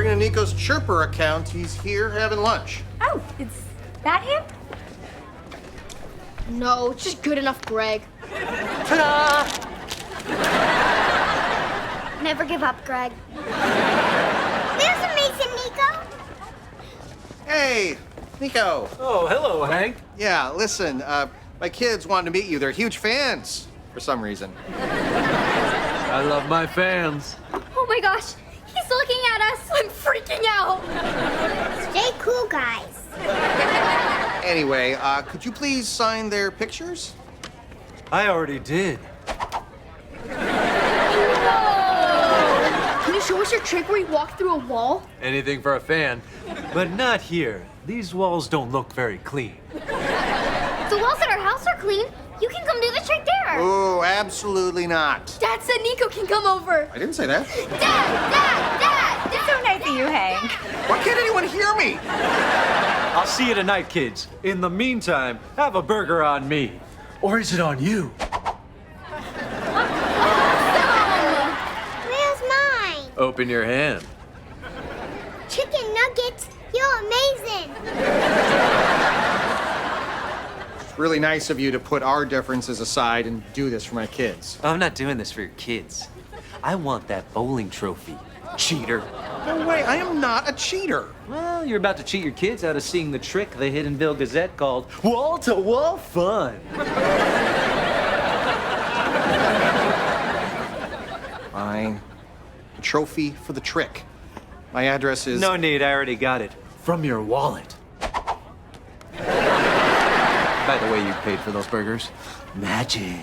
according to Nico's Chirper account, he's here having lunch. Oh, is that him? No, it's just good enough, Greg. Ta-da! Never give up, Greg. There's Amazing Nico. Hey, Nico. Oh, hello, Hank. Yeah, listen, my kids wanted to meet you. They're huge fans for some reason. I love my fans. Oh my gosh, he's looking at us. I'm freaking out. Stay cool, guys. Anyway, could you please sign their pictures? I already did. Can you show us your trick where you walk through a wall? Anything for a fan, but not here. These walls don't look very clean. The walls at our house are clean. You can come do the trick there. Oh, absolutely not. Dad said Nico can come over. I didn't say that. Dad! It's so nice of you, Hank. Why can't anyone hear me? I'll see you tonight, kids. In the meantime, have a burger on me. Or is it on you? Where's mine? Open your hand. Chicken nuggets. You're amazing. It's really nice of you to put our differences aside and do this for my kids. I'm not doing this for your kids. I want that bowling trophy, cheater. No way, I am not a cheater. Well, you're about to cheat your kids out of seeing the trick the Hiddenville Gazette called wall-to-wall fun. Fine. A trophy for the trick. My address is... No need, I already got it. From your wallet. By the way, you paid for those burgers. Magic.